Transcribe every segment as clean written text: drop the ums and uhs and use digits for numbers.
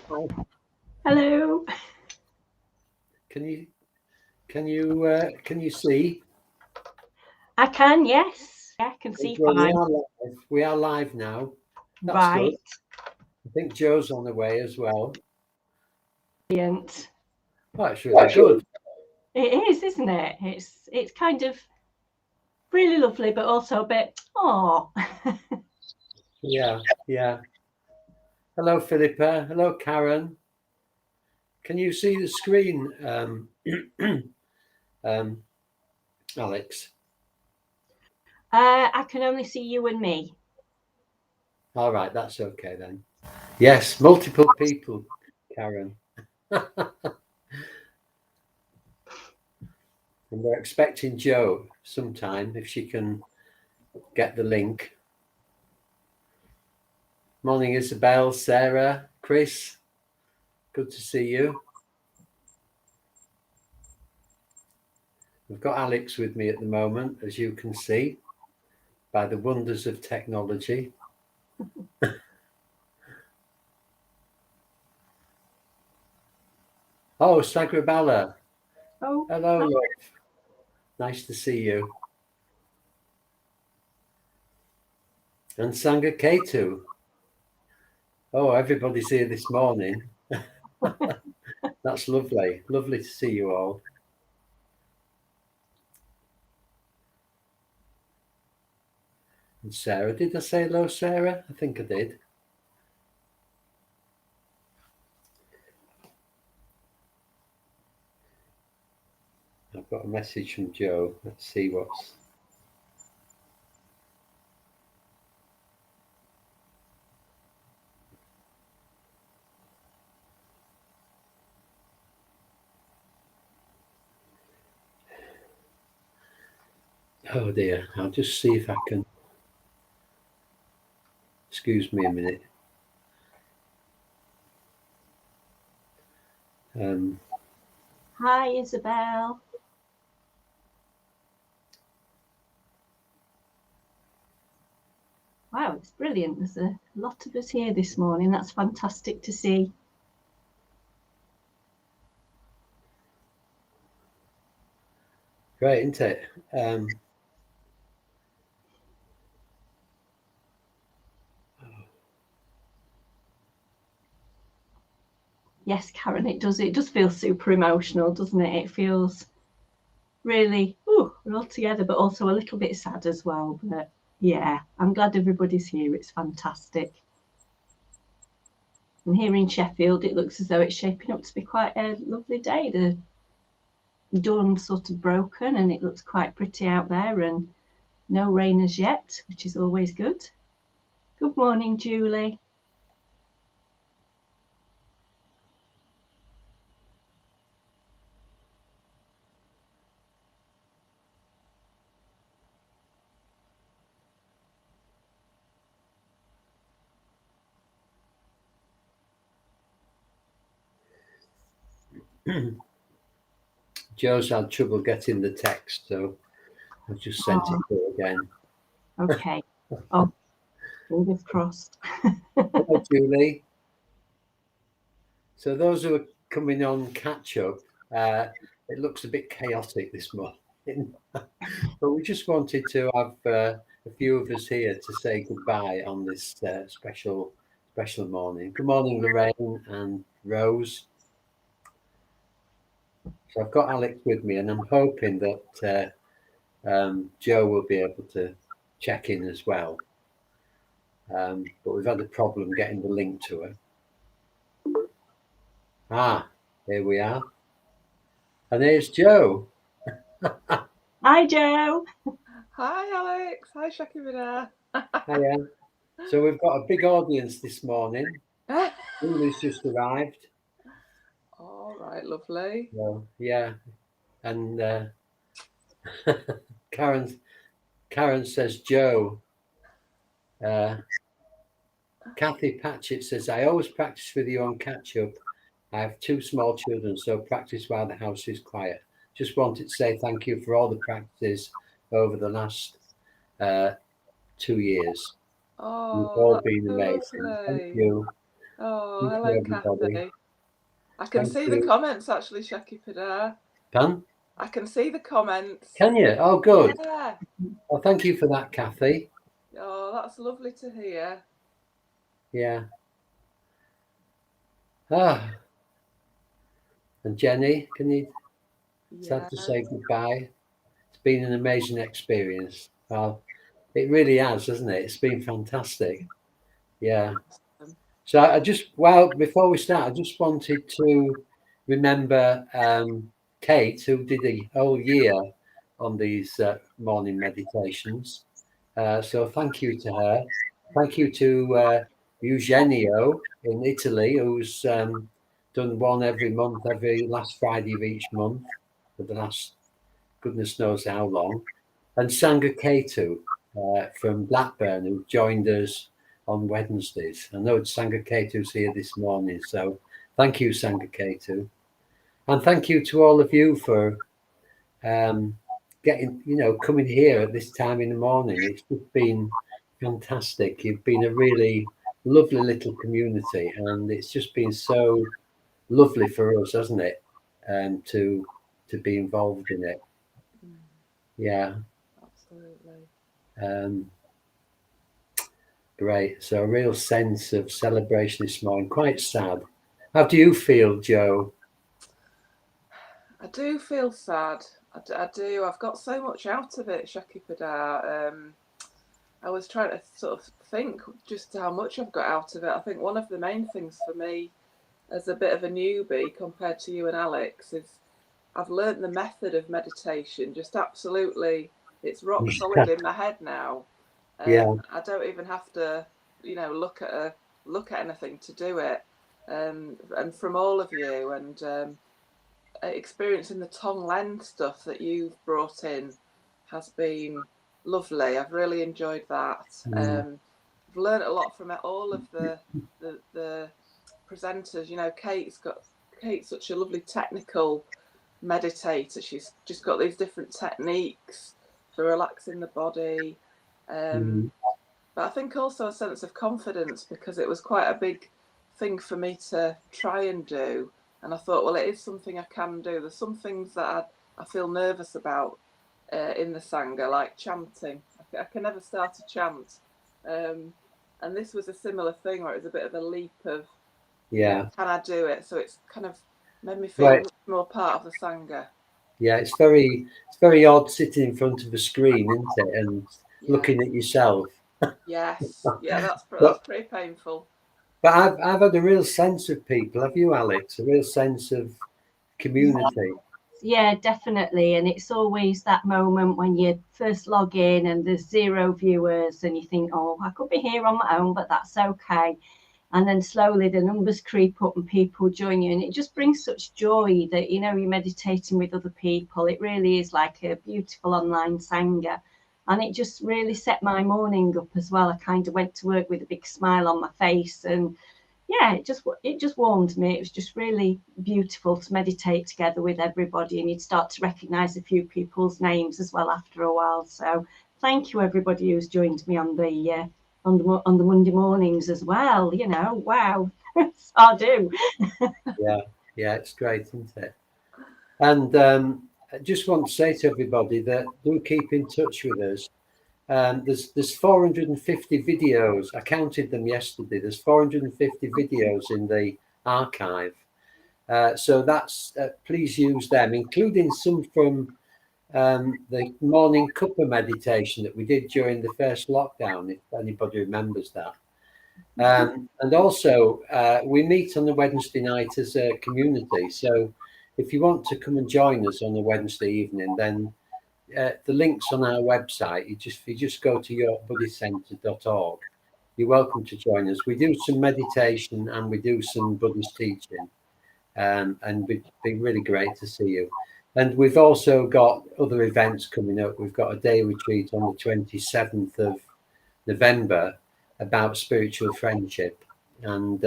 Hi. Hello. Can you see? I can, yes. Yeah, I can see Well, fine. we are live now. That's good. Right. I think Joe's on the way as well. Brilliant. Oh, it's really good. It is, isn't it? It's kind of really lovely, but also a bit Yeah. Hello, Philippa. Hello, Karen. Can you see the screen, Alex? I can only see you and me. All right, that's okay then. Yes, multiple people, Karen. And we're expecting Joe sometime if she can get the link. Morning, Isabel, Sarah, Chris. Good to see you. I've got Alex with me at the moment, as you can see, by the wonders of technology. Oh, Sagrabala. Oh, Hello, love. Nice to see you. And Sanghaketu. Oh, everybody's here this morning. That's lovely. Lovely to see you all. And Sarah, did I say hello, Sarah? I think I did. I've got a message from Joe. Let's see what's... Oh dear, I'll just see if I can... Excuse me a minute. hi, Isabel. Wow, it's brilliant. There's a lot of us here this morning. That's fantastic to see. Great, isn't it? Yes, Karen, it does. It does feel super emotional, doesn't it? It feels really, we're all together, but also a little bit sad as well. But yeah, I'm glad everybody's here. It's fantastic. And here in Sheffield, it looks as though it's shaping up to be quite a lovely day. The dawn's sort of broken and it looks quite pretty out there, and no rain as yet, which is always good. Good morning, Julie. Joe's had trouble getting the text, so I've just sent it through again. Okay. Oh, fingers crossed. Hello, Julie. So those who are coming on catch up, it looks a bit chaotic this morning, but we just wanted to have a few of us here to say goodbye on this special morning. Good morning, Lorraine and Rose. So I've got Alex with me, and I'm hoping that Joe will be able to check in as well. But we've had a problem getting the link to her. Here we are. And there's Joe. Hi, Joe. Hi, Alex. Hi, Shakyapada. Hiya. So we've got a big audience this morning. Julie's just arrived. All right, lovely. So, yeah. And Karen says, Joe. Kathy Patchett says, I always practice with you on catch up. I have 2 small children, so practice while the house is quiet. Just wanted to say thank you for all the practices over the last 2 years. Oh, You've all that's been so amazing. lovely. Thank you. Oh, Thank hello, you, everybody. Kathy. I can Thank see you. the comments actually, Shakyapada. Pardon? I can see the comments. Can you? Oh, good. Yeah. Well, thank you for that, Kathy. Oh, that's lovely to hear. Yeah. Ah. And Jenny, can you start to say goodbye? It's been an amazing experience. Well, it really has, hasn't it? It's been fantastic. Yeah. So I just, well, before we start, I just wanted to remember Kate, who did a whole year on these morning meditations. So thank you to her. Thank you to Eugenio in Italy, who's done one every month, every last Friday of each month for the last goodness knows how long. And Sanghaketu from Blackburn, who joined us on Wednesdays. I know Sanghaketu's here this morning, so thank you, Sanghaketu. And thank you to all of you for coming here at this time in the morning. It's just been fantastic. You've been a really lovely little community, and it's just been so lovely for us, hasn't it? To be involved in it. Yeah. Absolutely. Great. So a real sense of celebration this morning. Quite sad. How do you feel, Joe? I do feel sad. I do. I've got so much out of it, Shakyapada. I was trying to sort of think just how much I've got out of it. I think one of the main things for me as a bit of a newbie compared to you and Alex is I've learnt the method of meditation. Just absolutely, it's rock solid in my head now. Yeah. I don't even have to, look at anything to do it. And from all of you and experiencing the Tonglen stuff that you've brought in has been lovely. I've really enjoyed that. I've learned a lot from all of the presenters. Kate's such a lovely technical meditator. She's just got these different techniques for relaxing the body. But I think also a sense of confidence, because it was quite a big thing for me to try and do. And I thought, well, it is something I can do. There's some things that I feel nervous about in the Sangha, like chanting. I can never start a chant. And this was a similar thing where it was a bit of a leap of, can I do it? So it's kind of made me feel much more part of the Sangha. Yeah, it's very odd sitting in front of a screen, isn't it? And looking at yourself. Yes. Yeah, that's pretty painful. But I've had a real sense of people. Have you, Alex? A real sense of community. Yeah, definitely. And it's always that moment when you first log in and there's 0 viewers and you think, oh, I could be here on my own, but that's okay. And then slowly the numbers creep up and people join you. And it just brings such joy that, you're meditating with other people. It really is like a beautiful online Sangha. And it just really set my morning up as well. I kind of went to work with a big smile on my face, and yeah, it just warmed me. It was just really beautiful to meditate together with everybody, and you'd start to recognize a few people's names as well after a while. So thank you everybody who's joined me on the Monday mornings as well. Wow. I do. Yeah, it's great, isn't it? And I just want to say to everybody that do keep in touch with us. There's 450 videos. I counted them yesterday. There's 450 videos in the archive. So that's please use them, including some from the morning cuppa meditation that we did during the first lockdown, if anybody remembers that. And also, we meet on a Wednesday night as a community. So if you want to come and join us on a Wednesday evening, then the link's on our website. You just go to yorkbuddhistcentre.org. You're welcome to join us. We do some meditation and we do some Buddhist teaching. And it'd be really great to see you. And we've also got other events coming up. We've got a day retreat on the 27th of November about spiritual friendship, and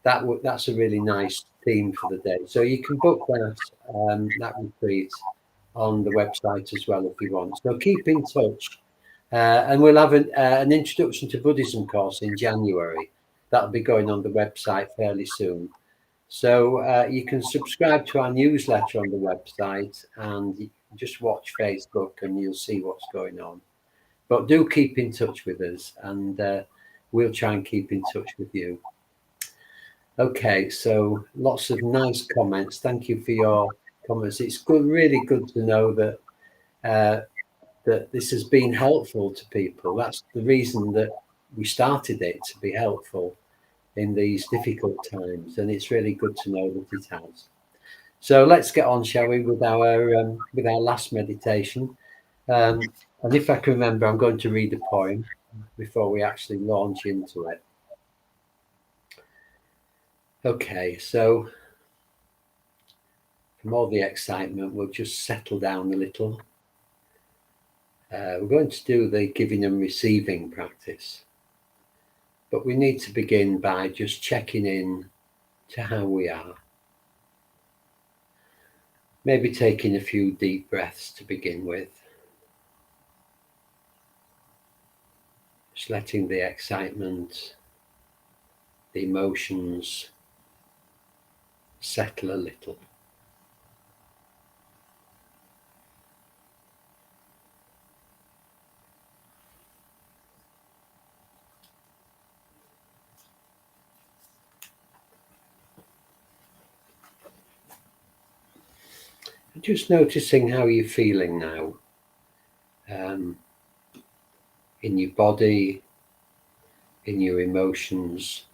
that's a really nice theme for the day. So you can book that retreat on the website as well if you want. So keep in touch, and we'll have an introduction to Buddhism course in January. that'll be going on the website fairly soon. So you can subscribe to our newsletter on the website and just watch Facebook and you'll see what's going on. But do keep in touch with us, and we'll try and keep in touch with you. Okay, so lots of nice comments. Thank you for your comments. It's good, really good to know that that this has been helpful to people. That's the reason that we started it, to be helpful in these difficult times, and it's really good to know that it has. So let's get on, shall we, with our last meditation. And if I can remember, I'm going to read a poem before we actually launch into it. Okay, so from all the excitement, we'll just settle down a little. We're going to do the giving and receiving practice, but we need to begin by just checking in to how we are. Maybe taking a few deep breaths to begin with. Just letting the excitement, the emotions settle a little. Just noticing how you're feeling now, in your body, in your emotions,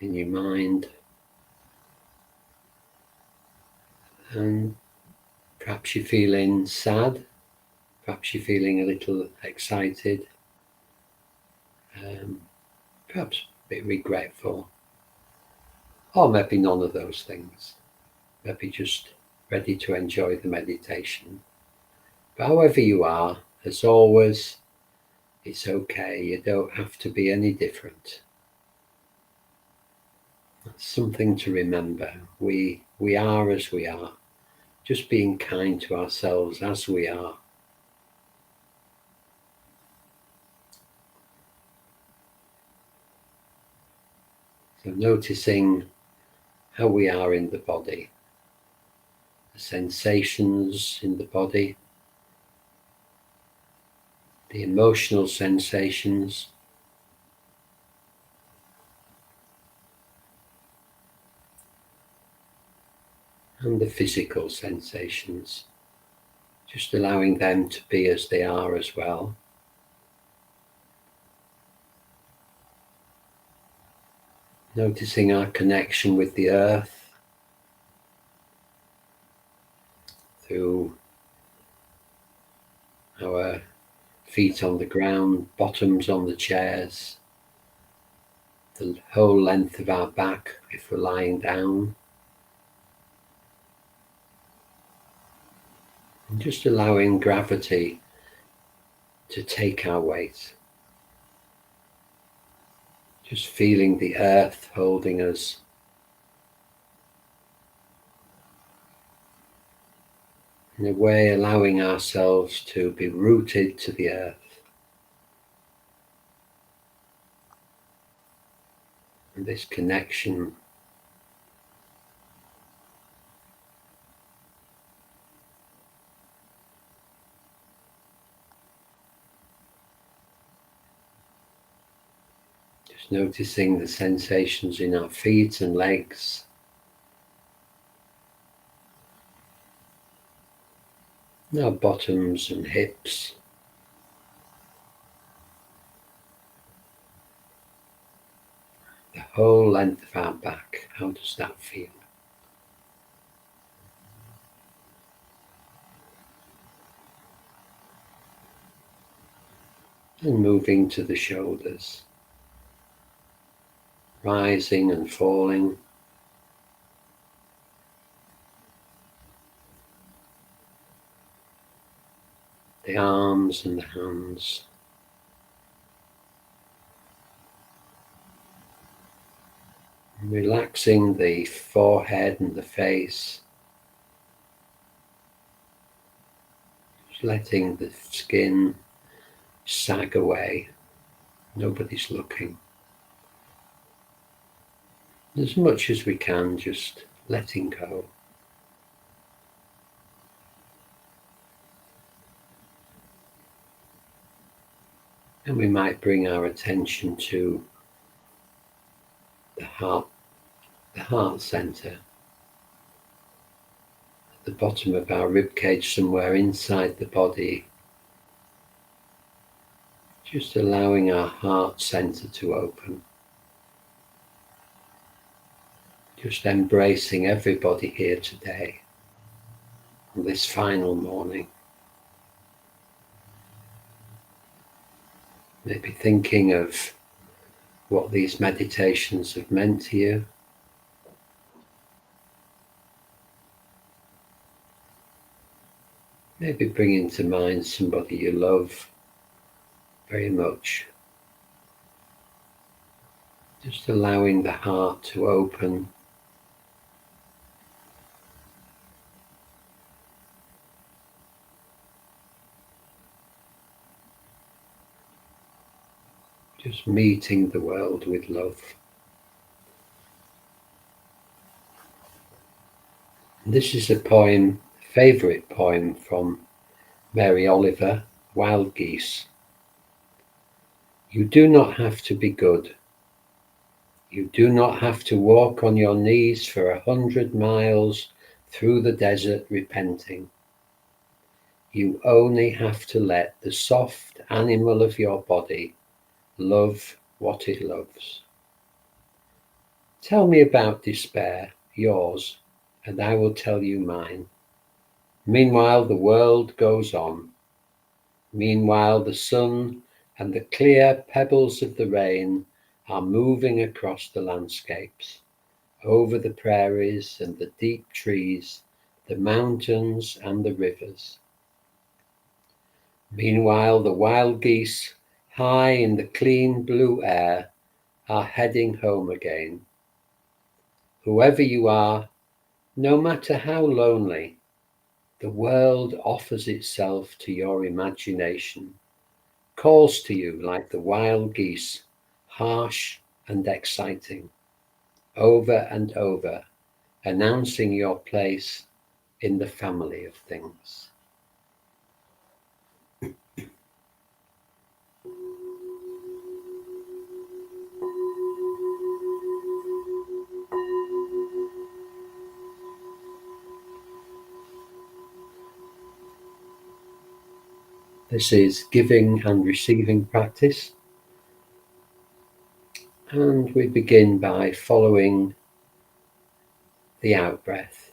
in your mind, and perhaps you're feeling sad, perhaps you're feeling a little excited, perhaps a bit regretful, or maybe none of those things. Maybe just ready to enjoy the meditation. But however you are, as always, it's okay. You don't have to be any different. That's something to remember. We are as we are. Just being kind to ourselves as we are. So noticing how we are in the body, the sensations in the body, the emotional sensations, and the physical sensations, just allowing them to be as they are as well. Noticing our connection with the earth through our feet on the ground, bottoms on the chairs, the whole length of our back if we're lying down. And just allowing gravity to take our weight. Just feeling the earth holding us. In a way, allowing ourselves to be rooted to the earth. And this connection just noticing the sensations in our feet and legs. Our bottoms and hips. The whole length of our back. How does that feel? And moving to the shoulders. Rising and falling. The arms and the hands. Relaxing the forehead and the face. Just letting the skin sag away. Nobody's looking. As much as we can, just letting go. And we might bring our attention to the heart center, at the bottom of our rib cage, somewhere inside the body. Just allowing our heart center to open. Just embracing everybody here today, on this final morning. Maybe thinking of what these meditations have meant to you. Maybe bringing to mind somebody you love very much. Just allowing the heart to open. Just meeting the world with love. And this is a poem, favourite poem from Mary Oliver, Wild Geese. You do not have to be good. You do not have to walk on your knees for 100 miles through the desert repenting. You only have to let the soft animal of your body love what it loves. Tell me about despair, yours, and I will tell you mine. Meanwhile, the world goes on. Meanwhile, the sun and the clear pebbles of the rain are moving across the landscapes, over the prairies and the deep trees, the mountains and the rivers. Meanwhile, the wild geese, high in the clean blue air, are heading home again. Whoever you are, no matter how lonely, the world offers itself to your imagination, calls to you like the wild geese, harsh and exciting, over and over, announcing your place in the family of things. This is giving and receiving practice. And we begin by following the out-breath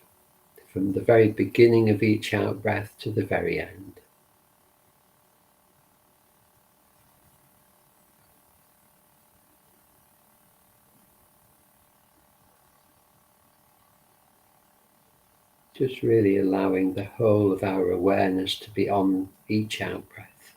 from the very beginning of each out-breath to the very end. Just really allowing the whole of our awareness to be on each out-breath.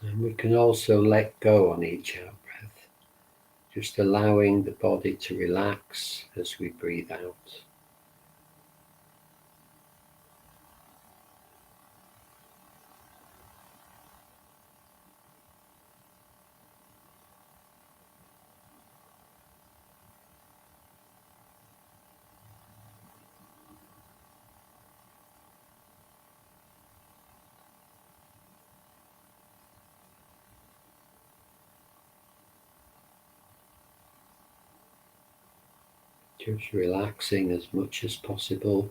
And we can also let go on each out-breath, just allowing the body to relax as we breathe out. Just relaxing as much as possible.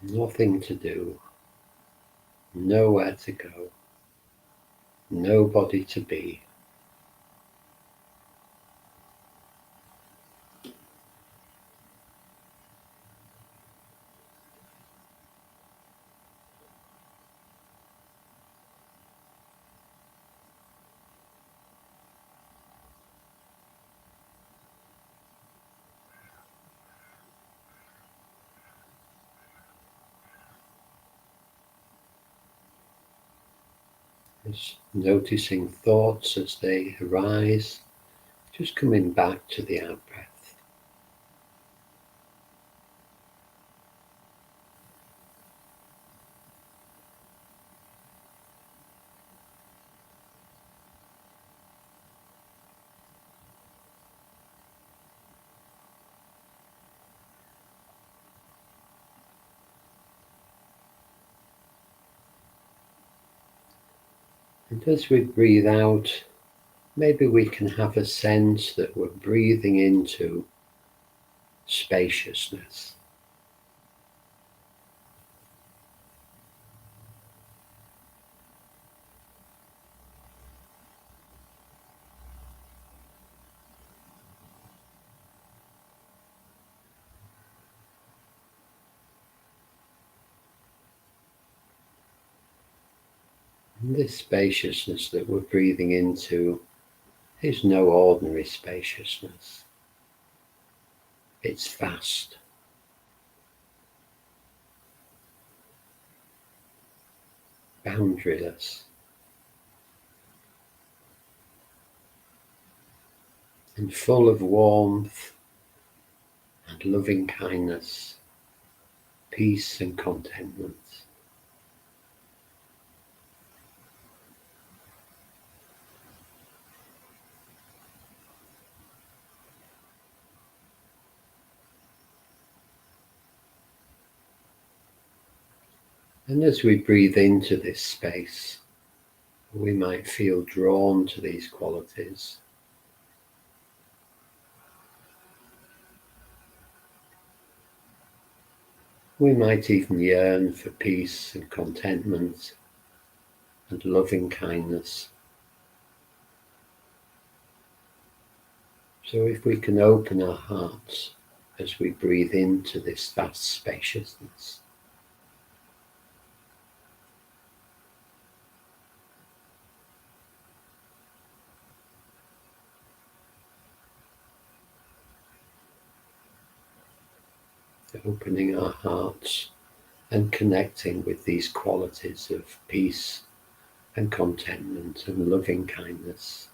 Nothing to do, nowhere to go, nobody to be. Just noticing thoughts as they arise, just coming back to the out-breath. And as we breathe out, maybe we can have a sense that we're breathing into spaciousness. And this spaciousness that we're breathing into is no ordinary spaciousness. It's vast. Boundaryless. And full of warmth and loving kindness, peace and contentment. And as we breathe into this space, we might feel drawn to these qualities. We might even yearn for peace and contentment and loving kindness. So if we can open our hearts as we breathe into this vast spaciousness, opening our hearts and connecting with these qualities of peace and contentment and loving kindness.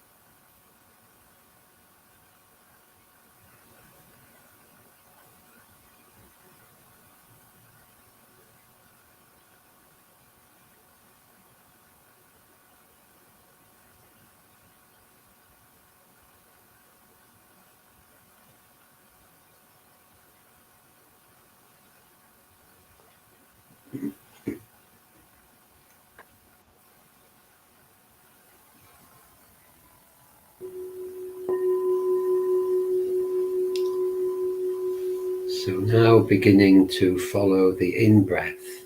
So now beginning to follow the in-breath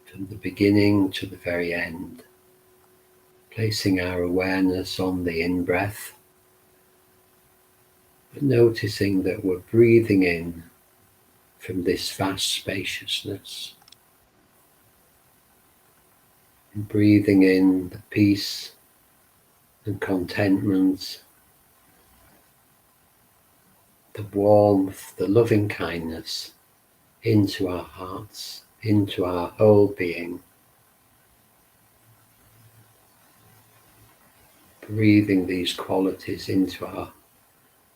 from the beginning to the very end, placing our awareness on the in-breath, but noticing that we're breathing in from this vast spaciousness, and breathing in the peace and contentment, the warmth, the loving kindness into our hearts, into our whole being. Breathing these qualities into our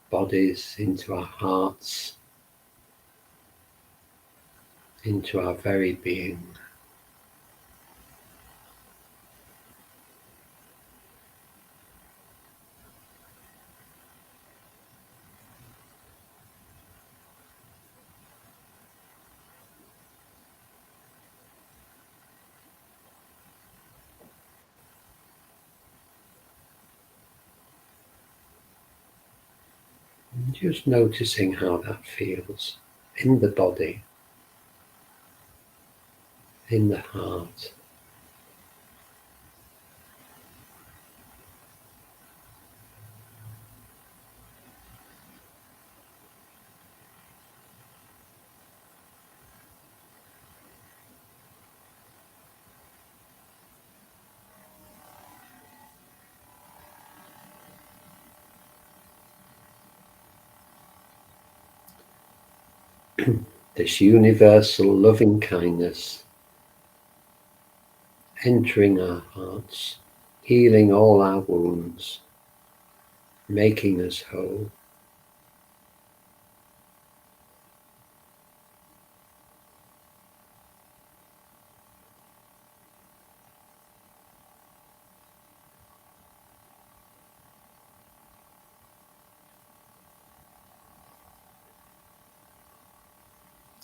bodies, into our hearts, into our very being. And just noticing how that feels in the body, in the heart. This universal loving kindness entering our hearts, healing all our wounds, making us whole.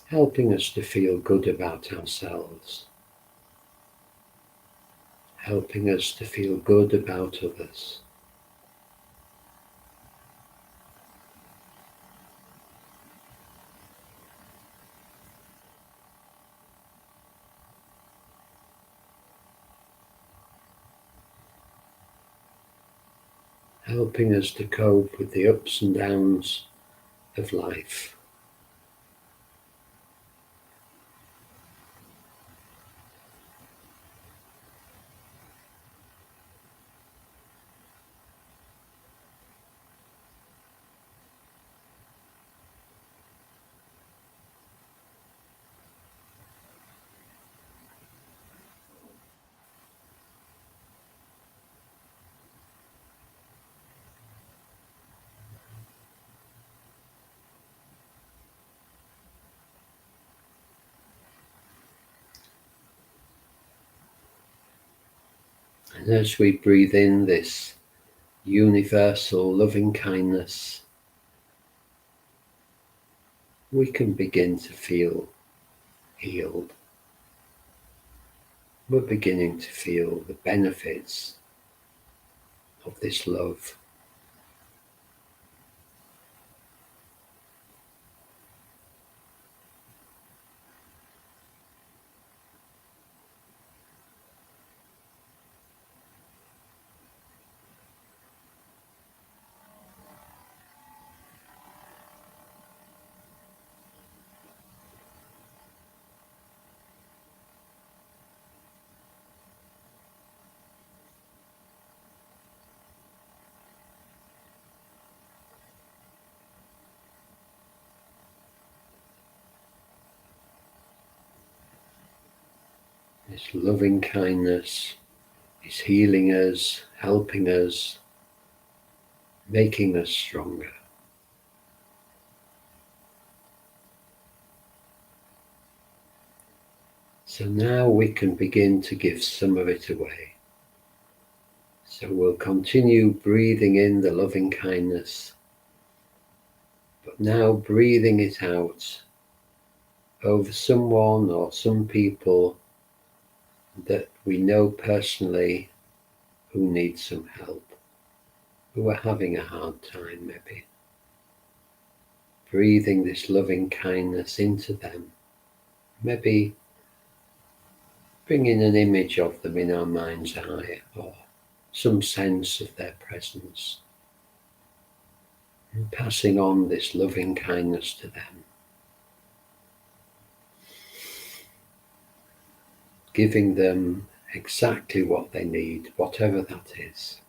Helping us to feel good about ourselves, helping us to feel good about others. Helping us to cope with the ups and downs of life. And as we breathe in this universal loving kindness, we can begin to feel healed. We're beginning to feel the benefits of this love. This loving kindness is healing us, helping us, making us stronger. So now we can begin to give some of it away. So we'll continue breathing in the loving kindness, but now breathing it out over someone or some people that we know personally who need some help, who are having a hard time maybe. Breathing this loving kindness into them, maybe bringing an image of them in our mind's eye or some sense of their presence, and passing on this loving kindness to them, giving them exactly what they need, whatever that is.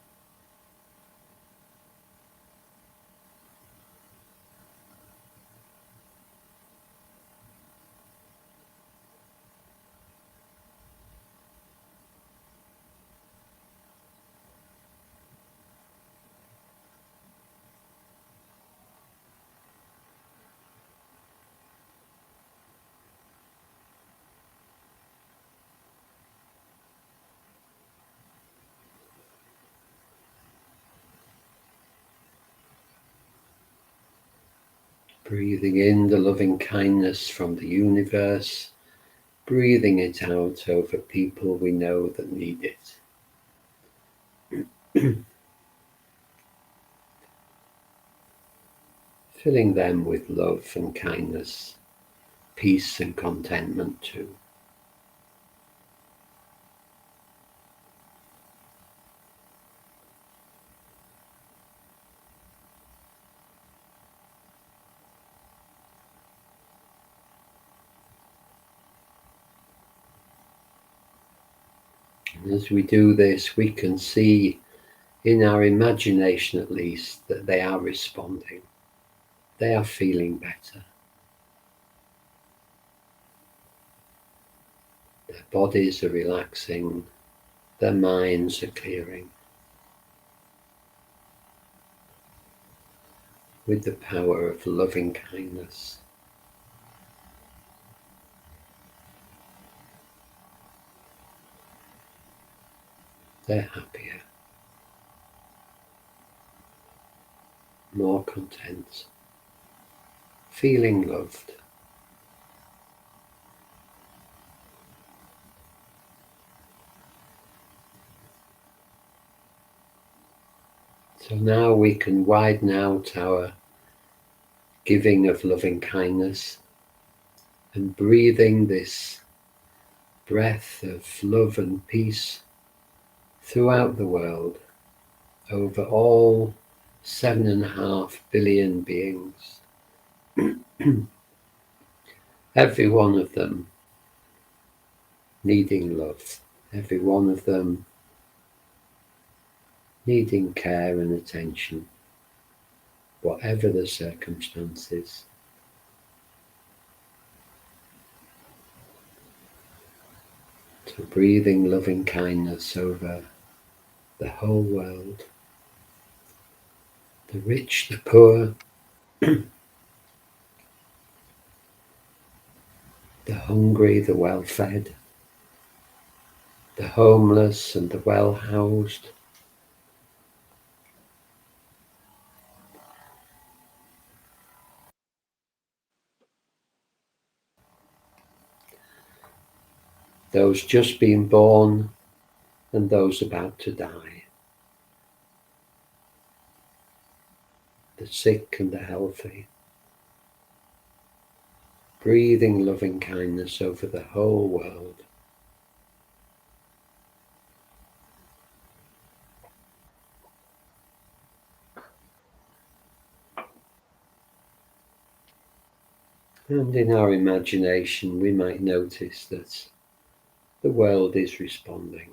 Breathing in the loving kindness from the universe, breathing it out over people we know that need it. Filling them with love and kindness, peace and contentment too. And as we do this, we can see in our imagination at least that they are responding. They are feeling better. Their bodies are relaxing, their minds are clearing with the power of loving kindness. They're happier, more content, feeling loved. So now we can widen out our giving of loving kindness and breathing this breath of love and peace throughout the world over all 7.5 billion beings. Every one of them needing love, every one of them needing care and attention, whatever the circumstances. So breathing loving kindness over the whole world, the rich, the poor, the hungry, the well-fed, the homeless and the well-housed. Those just being born and those about to die. The sick and the healthy. Breathing loving kindness over the whole world. And in our imagination, we might notice that the world is responding.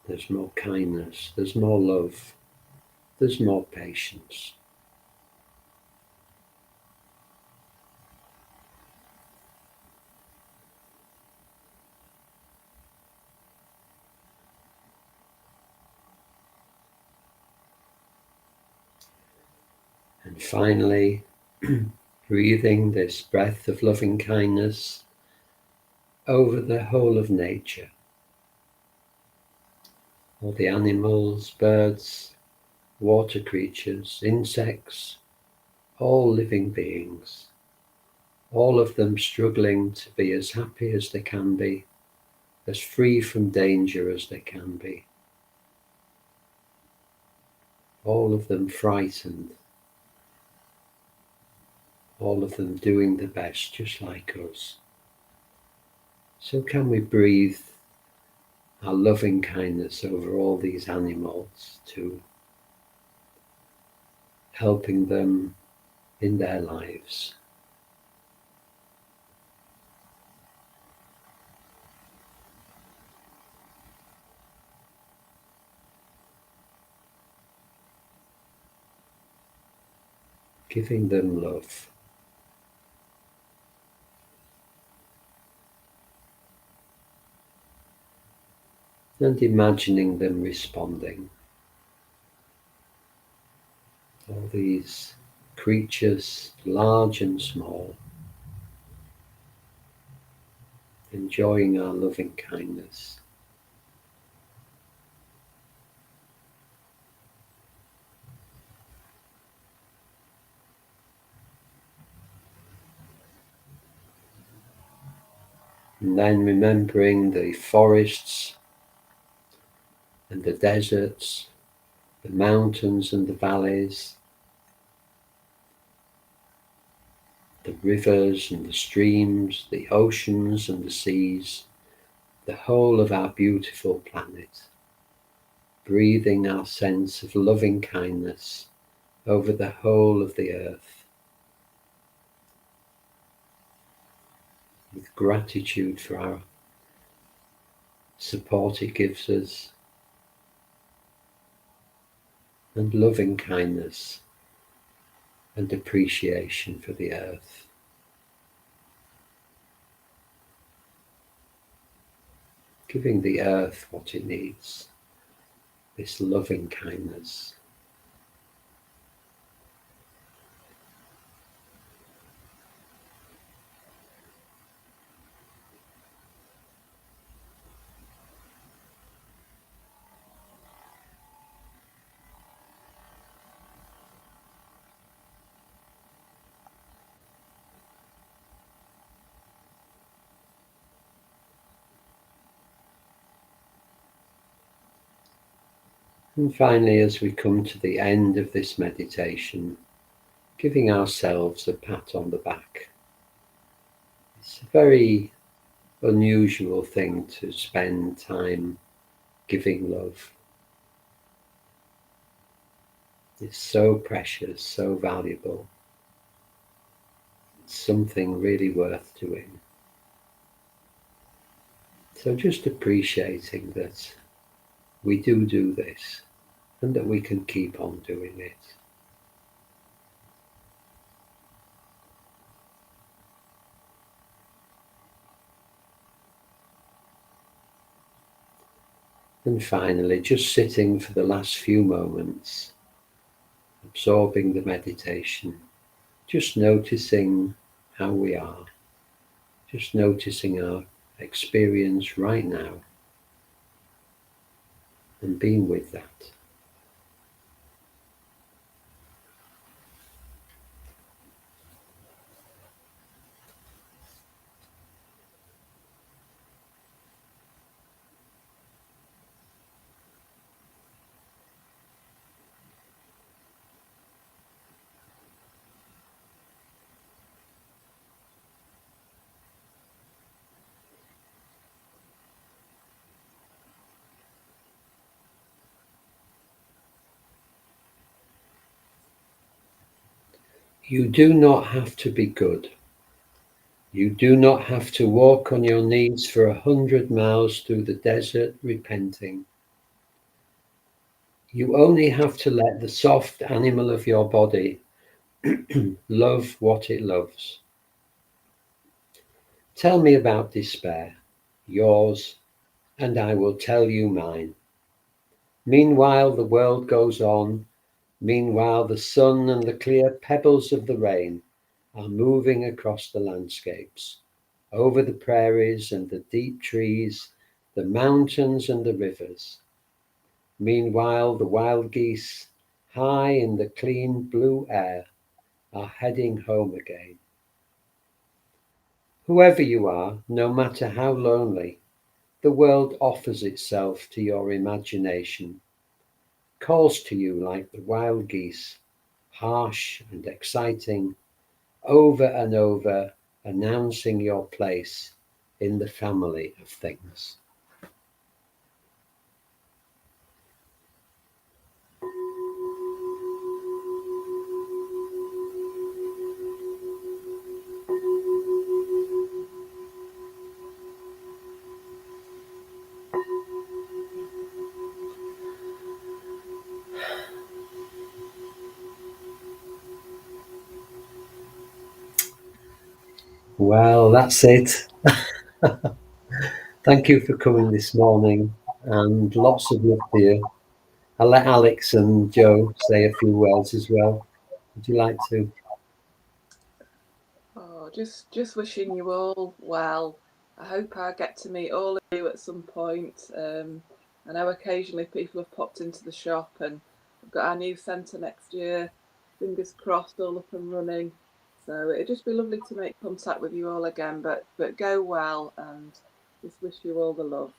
There's more kindness, there's more love, there's more patience. And finally, breathing this breath of loving kindness over the whole of nature. All the animals, birds, water creatures, insects, all living beings, all of them struggling to be as happy as they can be, as free from danger as they can be. All of them frightened, all of them doing the best just like us. So can we breathe our loving kindness over all these animals, to helping them in their lives. Giving them love. And imagining them responding. All these creatures, large and small, enjoying our loving kindness. And then remembering the forests and the deserts, the mountains and the valleys, the rivers and the streams, the oceans and the seas, the whole of our beautiful planet, breathing our sense of loving kindness over the whole of the earth, with gratitude for our support it gives us, and loving kindness and appreciation for the earth. Giving the earth what it needs, this loving kindness. And finally, as we come to the end of this meditation, giving ourselves a pat on the back. It's a very unusual thing to spend time giving love. It's so precious, so valuable. It's something really worth doing. So just appreciating that we do this and that we can keep on doing it. And finally, just sitting for the last few moments, absorbing the meditation, just noticing how we are, just noticing our experience right now and being with that. You do not have to be good. You do not have to walk on your knees for 100 miles through the desert repenting. You only have to let the soft animal of your body love what it loves. Tell me about despair, yours, and I will tell you mine. Meanwhile, the world goes on. Meanwhile, the sun and the clear pebbles of the rain are moving across the landscapes, over the prairies and the deep trees, the mountains and the rivers. Meanwhile, the wild geese, high in the clean blue air, are heading home again. Whoever you are, no matter how lonely, the world offers itself to your imagination, calls to you like the wild geese, harsh and exciting, over and over, announcing your place in the family of things. Well, that's it. Thank you for coming this morning and lots of love to you. I'll let Alex and Joe say a few words as well. Would you like to? Oh, just wishing you all well. I hope I get to meet all of you at some point. I know occasionally people have popped into the shop, and we've got our new centre next year. Fingers crossed, all up and running. So it'd just be lovely to make contact with you all again. But go well, and just wish you all the love.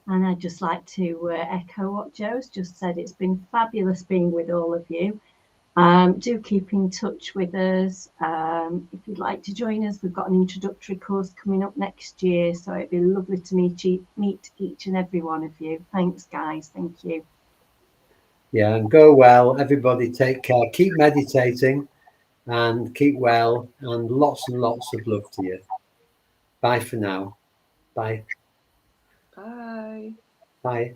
And I'd just like to echo what Joe's just said. It's been fabulous being with all of you. Do keep in touch with us. If you'd like to join us, we've got an introductory course coming up next year. So it'd be lovely to meet each and every one of you. Thanks, guys. Thank you. Yeah, and go well. Everybody take care. Keep meditating and keep well, and lots of love to you. Bye for now. Bye. Bye. Bye.